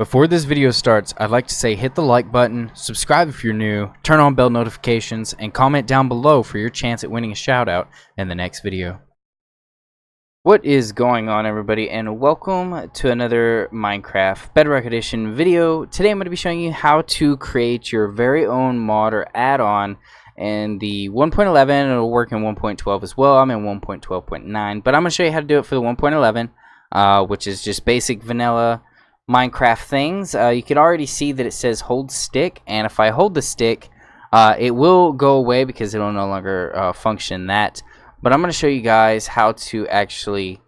Before this video starts, I'd like to say hit the like button, subscribe if you're new, turn on bell notifications, and comment down below for your chance at winning a shout out in the next video. What is going on, everybody, and welcome to another Minecraft Bedrock Edition video. Today I'm going to be showing you how to create your very own mod or add-on in the 1.11, and it'll work in 1.12 as well. I'm in 1.12.9, but I'm going to show you how to do it for the 1.11, which is just basic vanilla Minecraft things. You can already see that it says hold stick, and if I hold the stick, it will go away because it will no longer function that. But I'm going to show you guys how to actually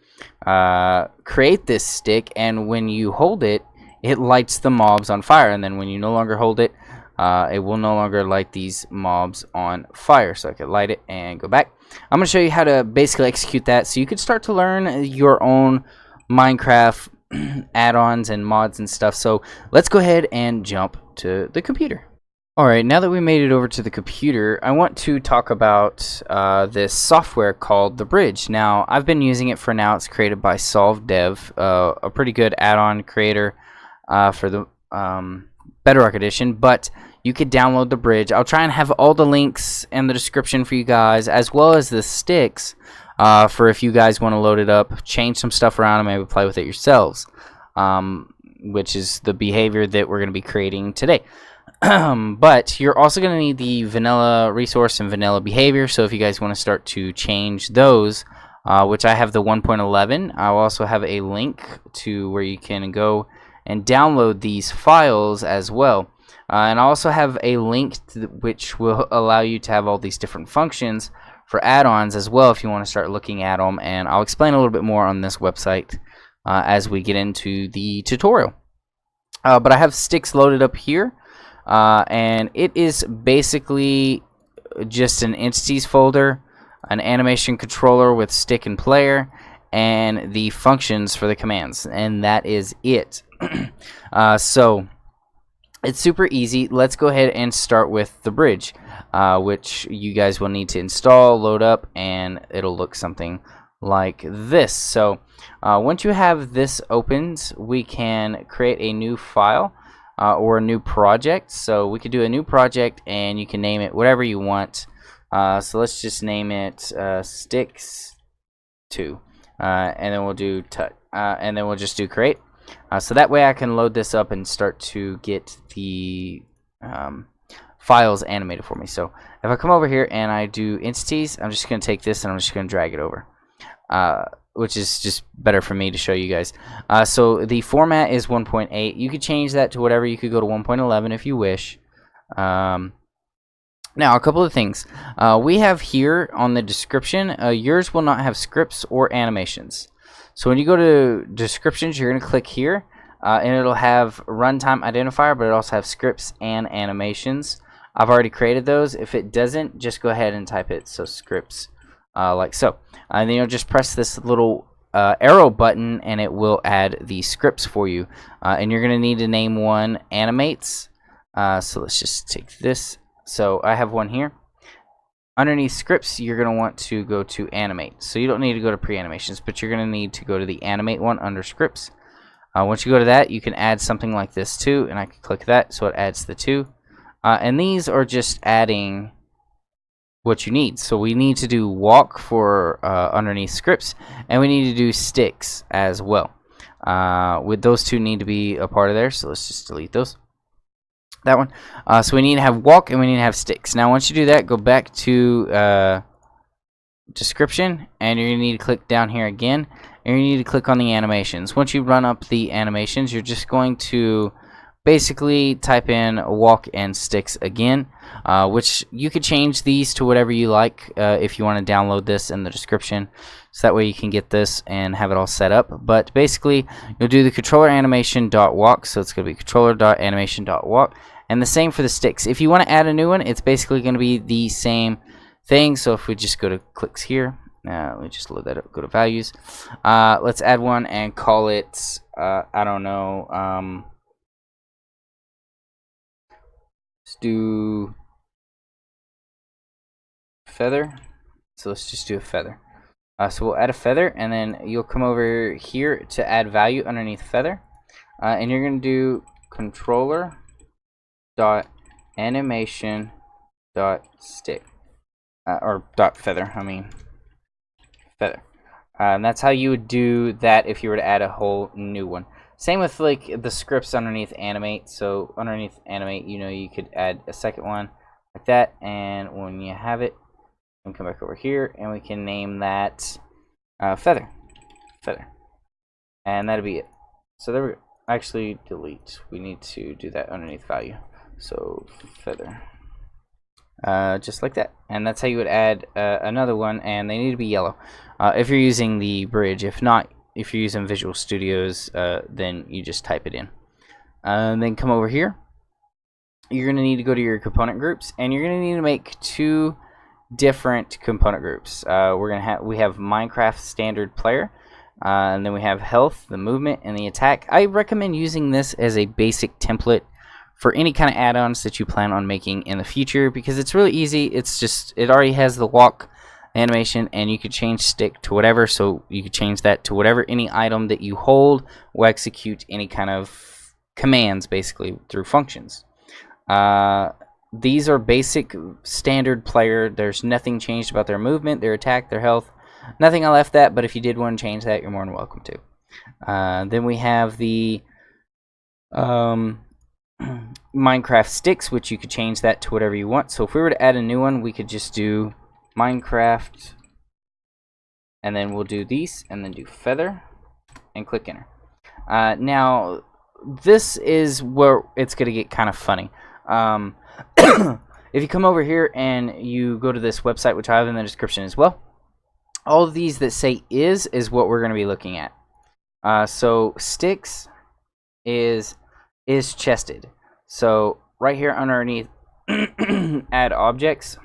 create this stick, and when you hold it, it lights the mobs on fire, and then when you no longer hold it, it will no longer light these mobs on fire. So I can light it and go back. I'm going to show you how to basically execute that so you can start to learn your own Minecraft add-ons and mods and stuff. So let's go ahead and jump to the computer. Alright, now that we made it over to the computer, I want to talk about this software called The Bridge. Now, I've been using it for now. It's created by SolveDev, a pretty good add-on creator for the Bedrock Edition, but you could download The Bridge. I'll try and have all the links in the description for you guys, as well as the sticks for if you guys want to load it up, change some stuff around, and maybe play with it yourselves, which is the behavior that we're going to be creating today. But you're also going to need the vanilla resource and vanilla behavior, so if you guys want to start to change those, which I have the 1.11, I'll also have a link to where you can go and download these files as well. And I also have a link which will allow you to have all these different functions for add-ons as well if you want to start looking at them, and I'll explain a little bit more on this website as we get into the tutorial. But I have sticks loaded up here, and it is basically just an entities folder, an animation controller with stick and player, and the functions for the commands, and that is it. So it's super easy. Let's go ahead and start with the bridge, which you guys will need to install, load up, and it'll look something like this. So once you have this opened, we can create a new file or a new project. So we could do a new project, and you can name it whatever you want. So let's just name it sticks 2, and then we'll do and then we'll just do create. So that way I can load this up and start to get the files animated for me. So if I come over here and I do entities, I'm just going to take this and I'm just going to drag it over, which is just better for me to show you guys. So the format is 1.8. You could change that to whatever. You could go to 1.11 if you wish. Now, a couple of things. We have here on the description, yours will not have scripts or animations. So when you go to descriptions, you're going to click here, and it'll have runtime identifier, but it also has scripts and animations. I've already created those. If it doesn't, just go ahead and type it, so scripts, like so. And then you'll just press this little arrow button, and it will add the scripts for you. And you're going to need to name one animates. So let's just take this. So I have one here. Underneath scripts, you're going to want to go to animate. So you don't need to go to pre-animations, but you're going to need to go to the animate one under scripts. Once you go to that, you can add something like this too, and I can click that, so it adds the 2. And these are just adding what you need. So we need to do walk for underneath scripts, and we need to do sticks as well. With those two need to be a part of there, so let's just delete those. That one. So we need to have walk and we need to have sticks. Now once you do that, go back to description, and you're going to need to click down here again, and you need to click on the animations. Once you run up the animations, you're just going to basically type in walk and sticks again, which you could change these to whatever you like if you want to download this in the description, so that way you can get this and have it all set up. But basically you'll do the controller animation dot walk, so it's going to be controller dot animation dot walk, and the same for the sticks. If you want to add a new one, it's basically going to be the same thing. So if we just go to clicks here, let me just load that up, go to values, let's add one and call it I don't know, let's do feather. So let's just do a feather. So we'll add a feather, and then you'll come over here to add value underneath feather. and you're going to do controller dot animation dot stick, or dot feather. I mean feather. And that's how you would do that if you were to add a whole new one. Same with like the scripts underneath animate. So underneath animate, you know, you could add a second one like that, and when you have it, we can come back over here and we can name that feather, and that'll be it. So there we go. Actually, delete. We need to do that underneath value. So feather, just like that, and that's how you would add another one, and they need to be yellow if you're using the bridge. If not, if you're using Visual Studios, then you just type it in. Then come over here. You're going to need to go to your component groups, and you're going to need to make two different component groups. We have Minecraft standard player, and then we have health, the movement, and the attack. I recommend using this as a basic template for any kind of add-ons that you plan on making in the future, because it's really easy. It's just, it already has the walk animation, and you could change stick to whatever, so you could change that to whatever. Any item that you hold will execute any kind of commands, basically through functions. These are basic standard player. There's nothing changed about their movement, their attack, their health. Nothing I left that, but if you did want to change that, you're more than welcome to. Then we have the Minecraft sticks, which you could change that to whatever you want. So if we were to add a new one, we could just do Minecraft, and then we'll do these, and then do feather, and click enter. Now, this is where it's going to get kind of funny. If you come over here and you go to this website, which I have in the description as well, all of these that say is what we're going to be looking at. So sticks is chested. So right here underneath add objects,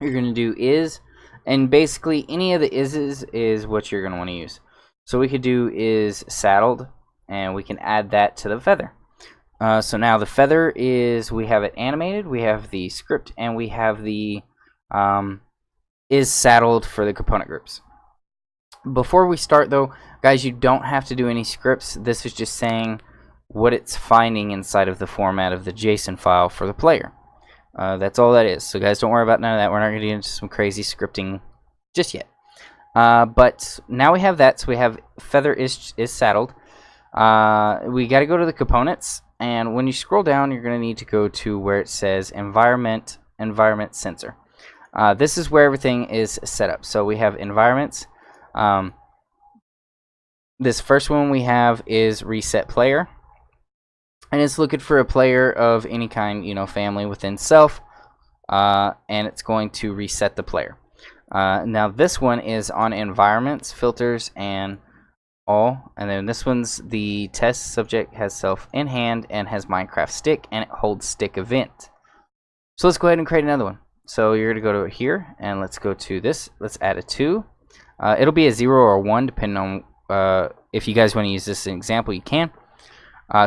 you're going to do is, and basically any of the is what you're going to want to use. So we could do is saddled, and we can add that to the feather. So now the feather is, we have it animated, we have the script, and we have the is saddled for the component groups. Before we start though, guys, you don't have to do any scripts. This is just saying what it's finding inside of the format of the JSON file for the player. That's all that is. So guys, don't worry about none of that. We're not going to get into some crazy scripting just yet. But now we have that. So we have feather is saddled. We got to go to the components, and when you scroll down, you're going to need to go to where it says environment sensor. This is where everything is set up. So we have environments. This first one we have is reset player, and it's looking for a player of any kind, you know, family within self, and it's going to reset the player. Now this one is on environments, filters, and all, and then this one's the test subject has self in hand and has Minecraft stick, and it holds stick event. So let's go ahead and create another one. So you're going to go to here, and let's go to this. Let's add a 2. It'll be a 0 or 1 depending on if you guys want to use this as an example, you can.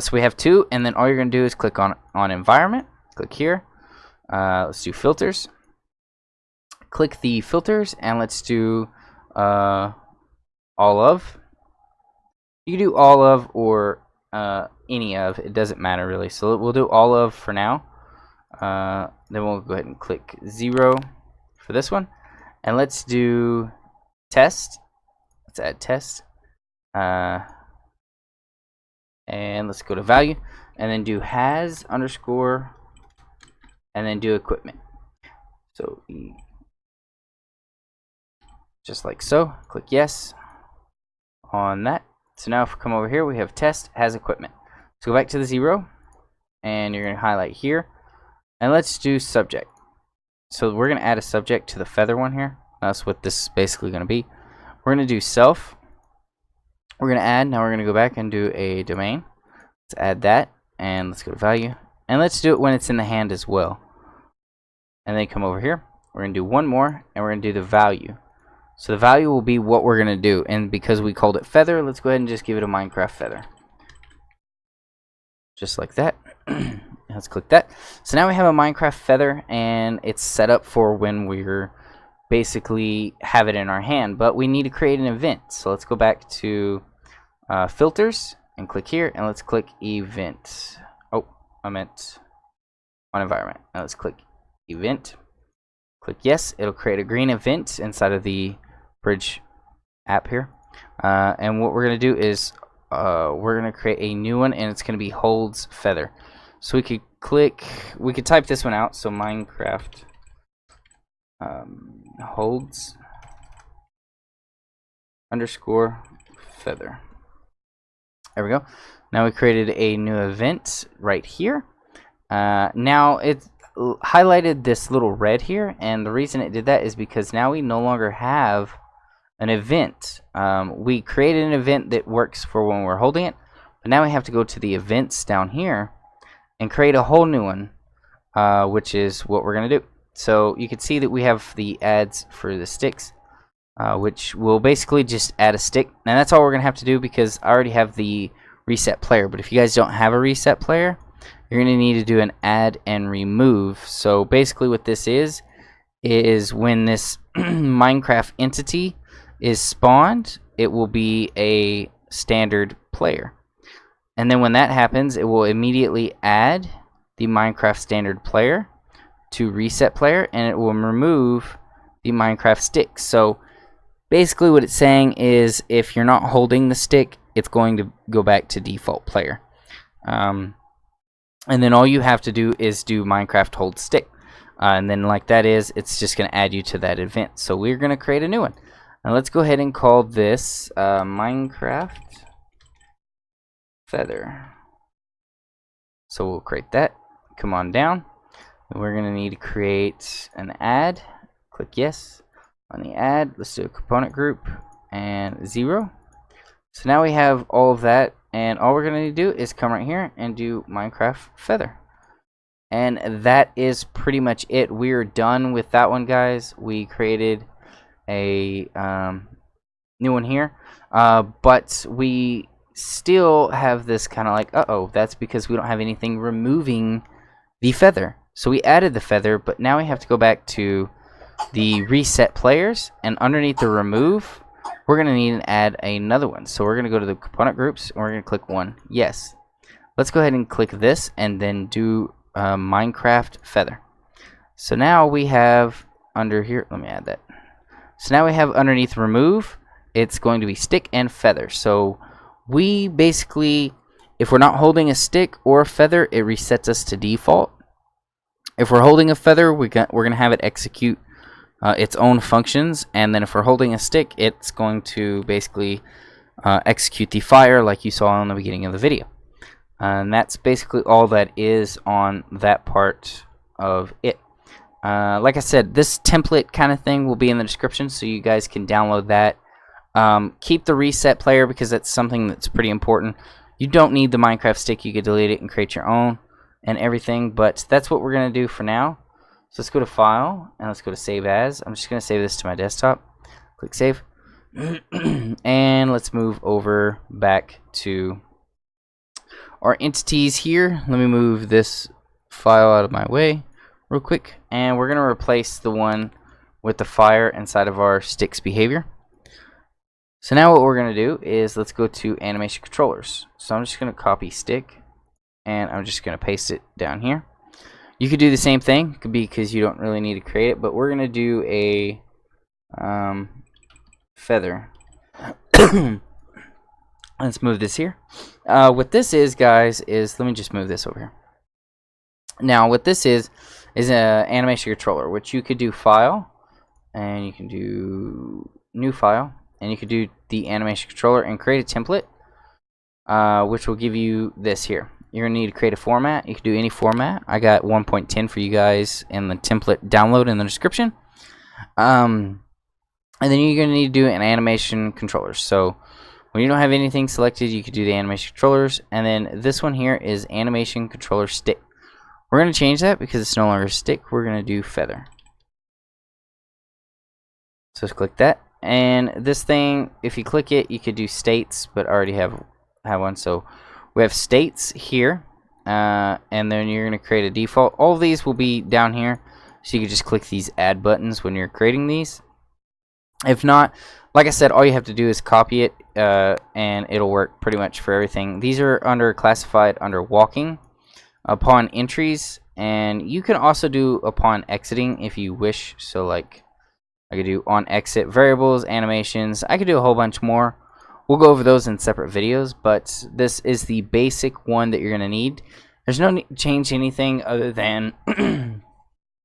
So we have 2, and then all you're going to do is click on environment, click here. Let's do filters. Click the filters, and let's do all of. You can do all of or any of, it doesn't matter really. So we'll do all of for now. Then we'll go ahead and click 0 for this one, and let's do test. Let's add test, and let's go to value, and then do has underscore, and then do equipment. So just like so. Click yes on that. So now if we come over here, we have test has equipment. So go back to the 0, and you're going to highlight here, and let's do subject. So we're going to add a subject to the feather one here. That's what this is basically going to be. We're going to do self. We're going to add. Now we're going to go back and do a domain. Let's add that, and let's go to value, and let's do it when it's in the hand as well. And then come over here. We're going to do one more, and we're going to do the value. So the value will be what we're going to do, and because we called it feather, let's go ahead and just give it a Minecraft feather. Just like that. Let's click that. So now we have a Minecraft feather, and it's set up for when we're basically have it in our hand, but we need to create an event. So let's go back to filters, and click here, and let's click event. Oh, I meant on environment. Now let's click event. Click yes. It'll create a green event inside of the bridge app here. And what we're going to do is we're going to create a new one, and it's going to be holds feather. So we could type this one out. So Minecraft holds underscore feather. There we go. Now we created a new event right here. Now it's highlighted this little red here, and the reason it did that is because now we no longer have an event. We created an event that works for when we're holding it, but now we have to go to the events down here and create a whole new one, which is what we're going to do. So you can see that we have the adds for the sticks, which will basically just add a stick, and that's all we're going to have to do because I already have the reset player. But if you guys don't have a reset player, you're going to need to do an add and remove. So basically what this is when this Minecraft entity is spawned, it will be a standard player. And then when that happens, it will immediately add the Minecraft standard player to reset player, and it will remove the Minecraft stick. So basically what it's saying is if you're not holding the stick, it's going to go back to default player. And then all you have to do is do Minecraft hold stick. And then like that is, it's just going to add you to that event. So we're going to create a new one. Now let's go ahead and call this Minecraft feather. So we'll create that. Come on down. We're going to need to create an add. Click yes on the add. Let's do a component group and 0. So now we have all of that, and all we're going to need to do is come right here and do Minecraft feather. And that is pretty much it. We're done with that one, guys. We created a new one here, but we still have this kind of like, that's because we don't have anything removing the feather. So we added the feather, but now we have to go back to the reset players, and underneath the remove, we're going to need to add another one. So we're going to go to the component groups, and we're going to click one. Yes. Let's go ahead and click this, and then do Minecraft feather. So now we have under here, let me add that. So now we have underneath remove, it's going to be stick and feather. So we basically, if we're not holding a stick or a feather, it resets us to default. If we're holding a feather, we're going to have it execute its own functions, and then if we're holding a stick, it's going to basically execute the fire like you saw in the beginning of the video. And that's basically all that is on that part of it. Like I said, this template kind of thing will be in the description, so you guys can download that. Keep the reset player because that's something that's pretty important. You don't need the Minecraft stick. You could delete it and create your own and everything, but that's what we're going to do for now. So let's go to File, and let's go to Save As. I'm just going to save this to my desktop. Click Save. And let's move over back to our entities here. Let me move this file out of my way real quick, and we're going to replace the one with the fire inside of our sticks behavior. So now what we're going to do is let's go to animation controllers. So I'm just going to copy stick, and I'm just going to paste it down here. You could do the same thing, could be because you don't really need to create it, but we're going to do a feather. Let's move this here. What this is, guys, is, let me just move this over here. Now what this is an animation controller, which you could do file, and you can do new file, and you could do the animation controller and create a template, which will give you this here. You're going to need to create a format. You can do any format. I got 1.10 for you guys in the template download in the description. And then you're going to need to do an animation controller. So when you don't have anything selected, you could do the animation controllers. And then this one here is animation controller stick. We're going to change that because it's no longer stick. We're going to do feather. So let's click that. And this thing, if you click it, you could do states, but I already have one. So we have states here, and then you're going to create a default. All of these will be down here, so you can just click these add buttons when you're creating these. If not, like I said, all you have to do is copy it, and it'll work pretty much for everything. These are classified under walking, upon entries, and you can also do upon exiting if you wish. So like I could do on exit, variables, animations. I could do a whole bunch more. We'll go over those in separate videos, but this is the basic one that you're going to need. There's no need to change anything other than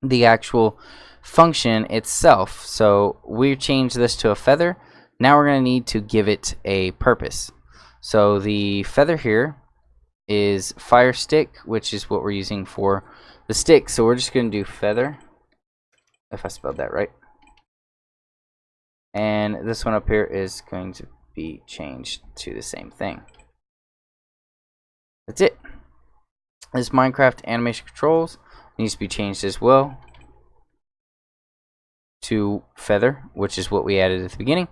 the actual function itself. So we changed this to a feather. Now we're going to need to give it a purpose. So the feather here is fire stick, which is what we're using for the stick. So we're just going to do feather, if I spelled that right. And this one up here is going to be changed to the same thing. That's it. This Minecraft animation controls needs to be changed as well to feather, which is what we added at the beginning.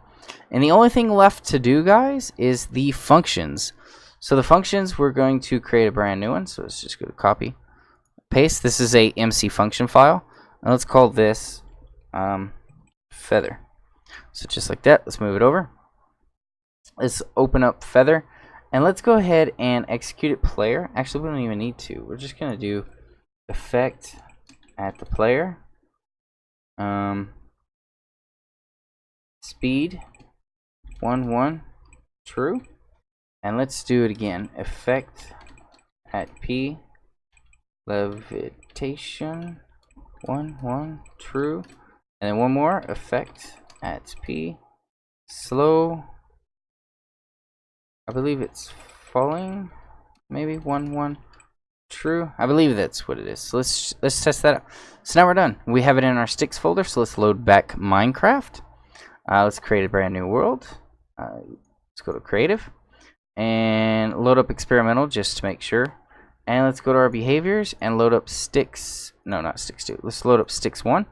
And the only thing left to do, guys, is the functions. So the functions, we're going to create a brand new one. So let's just go to copy, paste. This is a MC function file. And let's call this feather. So just like that, let's move it over. Let's open up feather, and let's go ahead and execute it player. Actually, we don't even need to. We're just going to do effect at the player. Speed 1 true, and let's do it again. Effect at P, levitation 1 true, and then one more. Effect at P, slow, I believe it's falling, maybe 1 true. I believe that's what it is. So let's test that out. So now we're done. We have it in our sticks folder. So let's load back Minecraft. Let's create a brand new world. Let's go to creative and load up experimental just to make sure. And let's go to our behaviors and load up sticks. No, not sticks 2. Let's load up sticks 1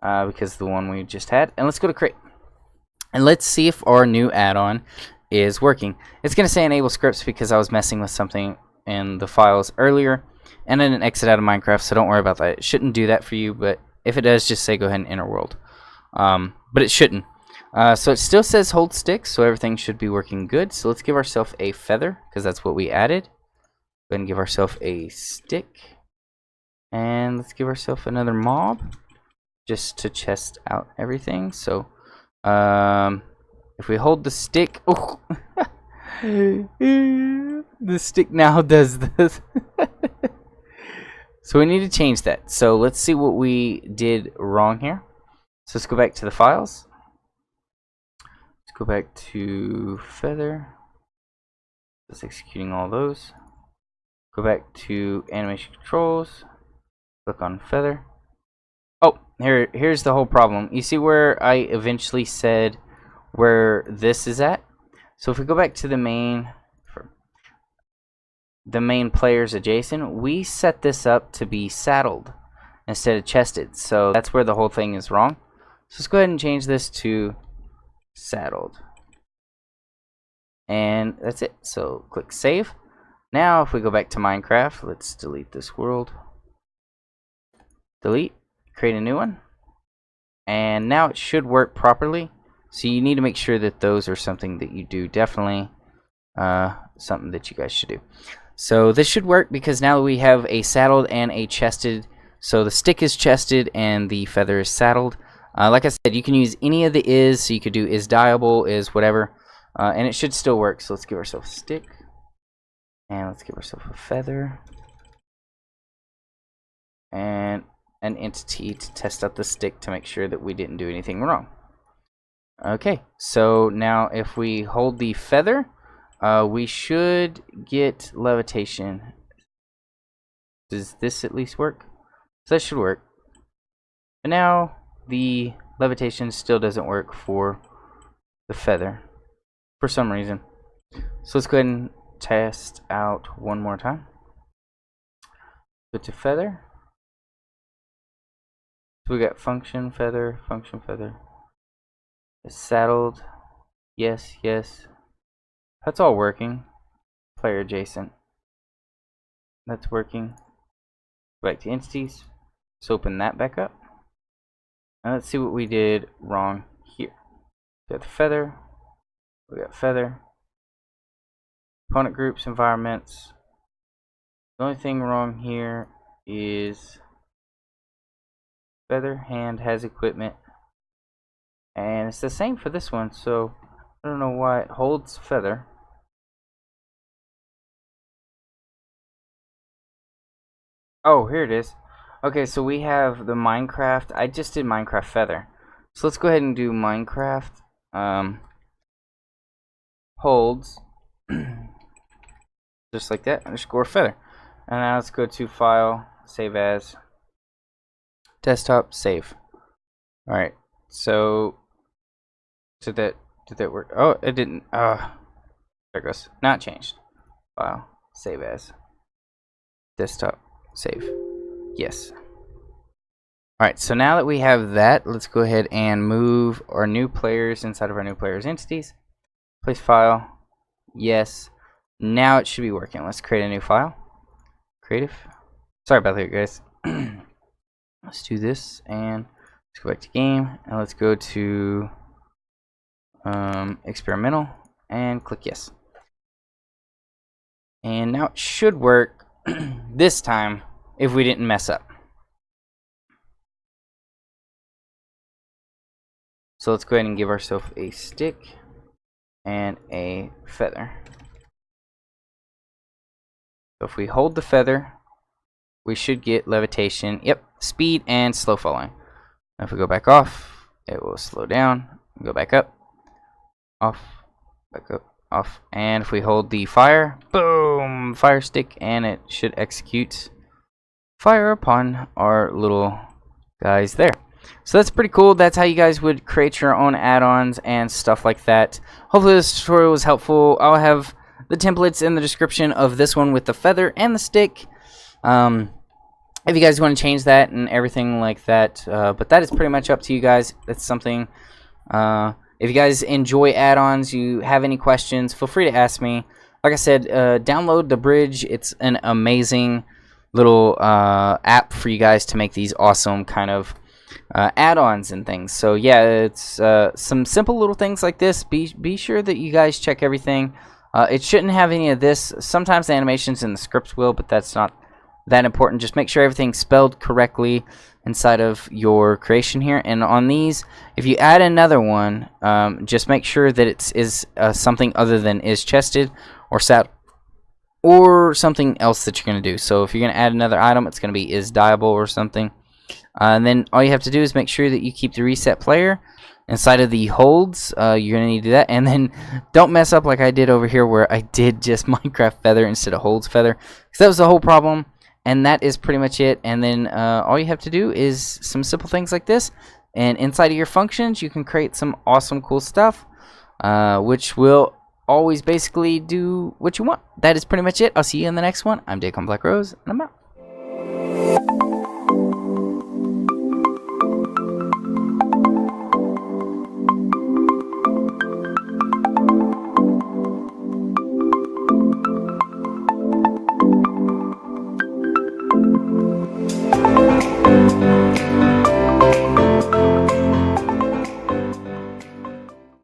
because the one we just had. And let's go to create. And let's see if our new add-on is working. It's going to say enable scripts because I was messing with something in the files earlier and I didn't exit out of Minecraft, so don't worry about that. It shouldn't do that for you, but if it does, just say go ahead and enter world. But it shouldn't. So it still says hold stick, so everything should be working good. So let's give ourselves a feather because that's what we added. Go ahead and give ourselves a stick, and let's give ourselves another mob just to test out everything. So if we hold the stick, oh, the stick now does this. So we need to change that. So let's see what we did wrong here. So let's go back to the files. Let's go back to feather. Just executing all those. Go back to animation controls. Click on feather. Oh, here's the whole problem. You see where I eventually said where this is at? So if we go back to the main players adjacent, we set this up to be saddled instead of chested. So that's where the whole thing is wrong. So let's go ahead and change this to saddled. And that's it. So click save. Now if we go back to Minecraft, let's delete this world. Delete. Create a new one. And now it should work properly. So you need to make sure that those are something that you do. Definitely something that you guys should do. So this should work because now we have a saddled and a chested. So the stick is chested and the feather is saddled. Like I said, you can use any of the is. So you could do is dieable, is whatever. And it should still work. So let's give ourselves a stick. And let's give ourselves a feather. And an entity to test out the stick to make sure that we didn't do anything wrong. Okay, so now if we hold the feather, we should get levitation. Does this at least work? So that should work. But now the levitation still doesn't work for the feather for some reason. So let's go ahead and test out one more time. Go to feather. So we got function feather, function feather. It's saddled. Yes, yes. That's all working. Player adjacent. That's working. Back to entities. Let's open that back up. Now let's see what we did wrong here. We got the feather. We got feather. Component groups, environments. The only thing wrong here is feather hand has equipment. And it's the same for this one, so I don't know why it holds feather. Oh, here it is. Okay, so we have the Minecraft. I just did Minecraft feather. So let's go ahead and do Minecraft holds just like that, underscore feather. And now let's go to file, save as, desktop, save. Alright, so did that work? Oh, it didn't. There it goes. Not changed. File, save as, desktop, save. Yes. Alright, so now that we have that, let's go ahead and move our new players inside of our new players entities. Place file. Yes. Now it should be working. Let's create a new file. Creative. Sorry about that, guys. Let's do this and let's go back to game and let's go to experimental and click yes. And now it should work this time if we didn't mess up. So let's go ahead and give ourselves a stick and a feather. So if we hold the feather, we should get levitation. Yep, speed and slow falling. Now if we go back off, it will slow down. Go back up, off, back up, off. And if we hold the fire, boom, fire stick, and it should execute fire upon our little guys there. So that's pretty cool. That's how you guys would create your own add-ons and stuff like that. Hopefully this tutorial was helpful. I'll have the templates in the description of this one with the feather and the stick. If you guys want to change that and everything like that. But that is pretty much up to you guys. That's something. If you guys enjoy add-ons, you have any questions, feel free to ask me. Like I said, download the bridge. It's an amazing little app for you guys to make these awesome kind of add-ons and things. So yeah, it's some simple little things like this. Be sure that you guys check everything. It shouldn't have any of this. Sometimes the animations and the scripts will, but that's not that important. Just make sure everything's spelled correctly inside of your creation here. And on these, if you add another one, just make sure that it is something other than is chested or sat or something else that you're going to do. So if you're going to add another item, it's going to be is dieable or something. And then all you have to do is make sure that you keep the reset player inside of the holds. You're going to need to do that. And then don't mess up like I did over here where I did just Minecraft feather instead of holds feather. Because that was the whole problem. And that is pretty much it. And then all you have to do is some simple things like this. And inside of your functions, you can create some awesome, cool stuff. Which will always basically do what you want. That is pretty much it. I'll see you in the next one. I'm DAKONBLACKROSE, and I'm out.